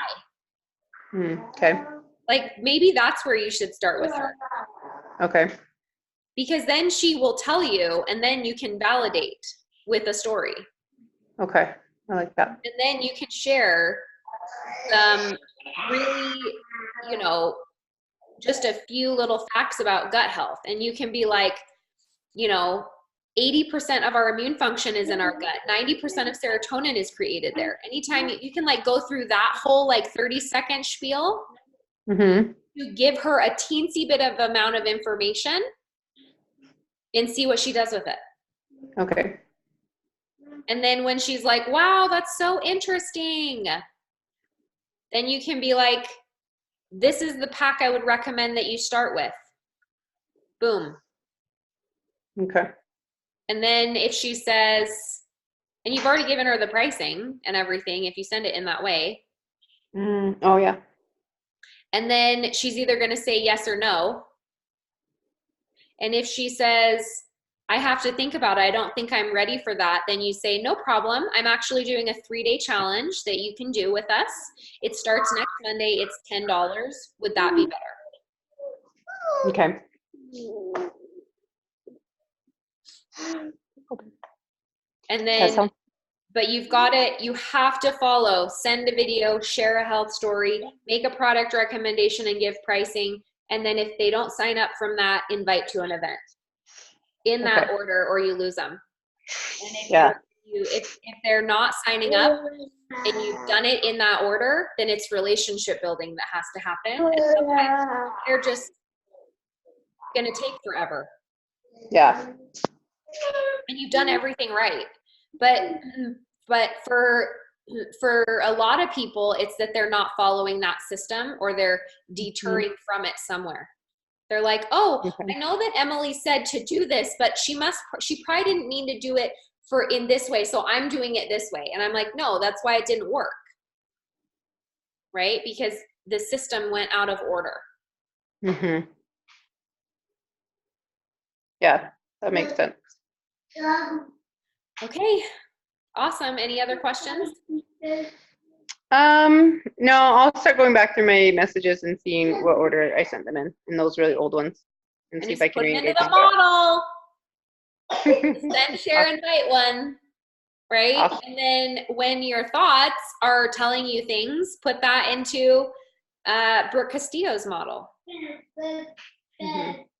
Okay. Like maybe that's where you should start with her. Okay. Because then she will tell you, and then you can validate with a story. Okay. I like that. And then you can share some really, just a few little facts about gut health. And you can be like, 80% of our immune function is in our gut. 90% of serotonin is created there. Anytime you can like go through that whole like 30-second spiel, you give her a teensy bit of amount of information and see what she does with it. Okay. And then when she's like, wow, that's so interesting, then you can be like, this is the pack I would recommend that you start with. Boom. Okay. And then if she says, and you've already given her the pricing and everything, if you send it in that way. Oh, yeah. And then she's either going to say yes or no. And if she says, I have to think about it, I don't think I'm ready for that, then you say, no problem. I'm actually doing a 3-day challenge that you can do with us. It starts next Monday. It's $10. Would that be better? Okay. And then, but you've got it, you have to follow, send a video, share a health story, make a product recommendation and give pricing. And then if they don't sign up from that, invite to an event in that order, or you lose them. And if they're not signing up and you've done it in that order, then it's relationship building that has to happen. And sometimes they're just going to take forever. Yeah. And you've done everything right. But for a lot of people, it's that they're not following that system, or they're deterring from it somewhere. They're like, oh, I know that Emily said to do this, but she probably didn't mean to do it in this way, so I'm doing it this way. And I'm like, no, that's why it didn't work. Right? Because the system went out of order. Yeah, that makes sense. Okay. Awesome. Any other questions? No, I'll start going back through my messages and seeing what order I sent them in those really old ones. and And see you if I can put it into re-engage the them. model. Then share, invite one, right? Awesome. And then when your thoughts are telling you things, put that into Brooke Castillo's model.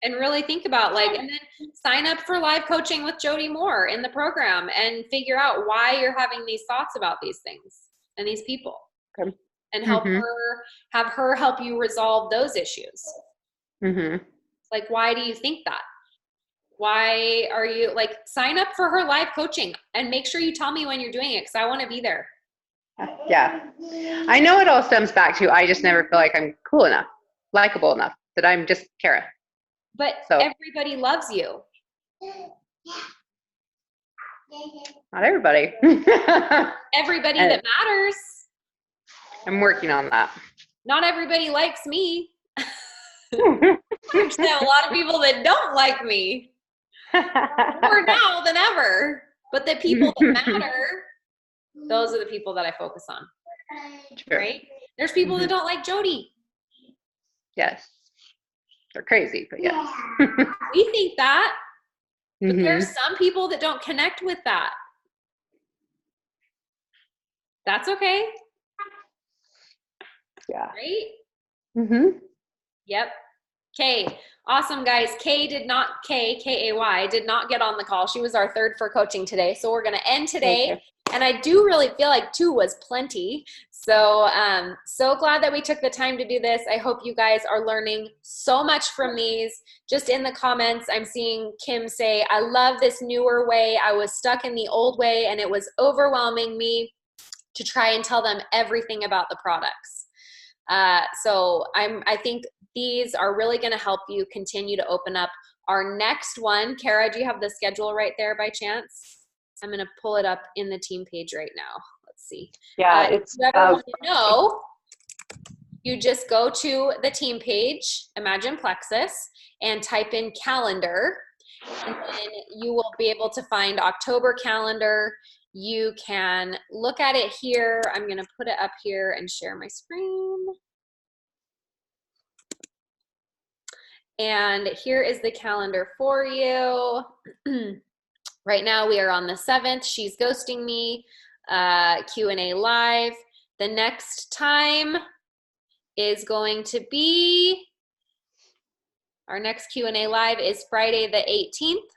And really think about and then sign up for live coaching with Jody Moore in the program and figure out why you're having these thoughts about these things and these people. Okay. And have her help you resolve those issues. Like, why do you think that? Why are you sign up for her live coaching and make sure you tell me when you're doing it, because I want to be there. Yeah. I know it all stems back to I just never feel like I'm cool enough, likable enough, that I'm just Kara. But everybody loves you. Not everybody. Everybody that matters. I'm working on that. Not everybody likes me. I have a lot of people that don't like me. More now than ever. But the people that matter, those are the people that I focus on. True. Right? There's people that don't like Jody. Yes. They're crazy, but yes. We think that. But there's some people that don't connect with that. That's okay. Yeah. Right? Yep. Kay. Awesome, guys. Kay, K-A-Y, did not get on the call. She was our third for coaching today. So we're going to end today. Okay. And I do really feel like 2 was plenty. So, so glad that we took the time to do this. I hope you guys are learning so much from these. Just in the comments, I'm seeing Kim say, I love this newer way. I was stuck in the old way and it was overwhelming me to try and tell them everything about the products. So I think these are really going to help you continue to open up. Our next one, Kara, do you have the schedule right there by chance? I'm going to pull it up in the team page right now. Let's see. Yeah, if you ever want to know, you just go to the team page, Imagine Plexus, and type in calendar, and then you will be able to find October calendar. You can look at it here. I'm going to put it up here and share my screen. And here is the calendar for you. Right now we are on the 7th. She's ghosting me. Q&A live. The next time is going to be, our next Q&A live is Friday the 18th.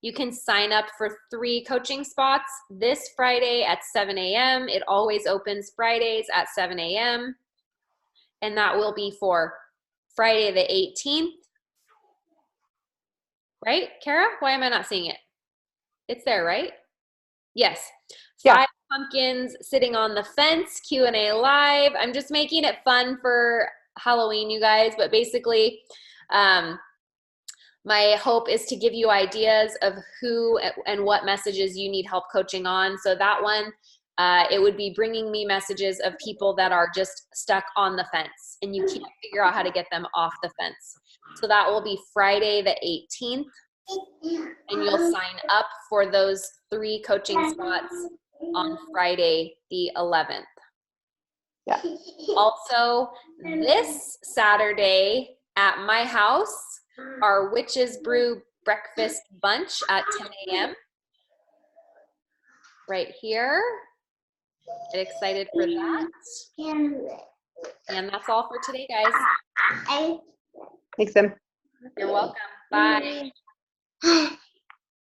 You can sign up for 3 coaching spots this Friday at 7 a.m. It always opens Fridays at 7 a.m. And that will be for Friday the 18th. Right, Kara? Why am I not seeing it? It's there, right? Yes. Yeah. 5 pumpkins sitting on the fence, Q&A live. I'm just making it fun for Halloween, you guys. But basically, my hope is to give you ideas of who and what messages you need help coaching on. So that one, it would be bringing me messages of people that are just stuck on the fence and you can't figure out how to get them off the fence. So that will be Friday the 18th. And you'll sign up for those 3 coaching spots on Friday the 11th. Yeah. Also, this Saturday at my house, our Witches Brew breakfast bunch at 10 a.m. right here. Get excited for that. And that's all for today, guys. Thanks, Em. You're welcome. Bye.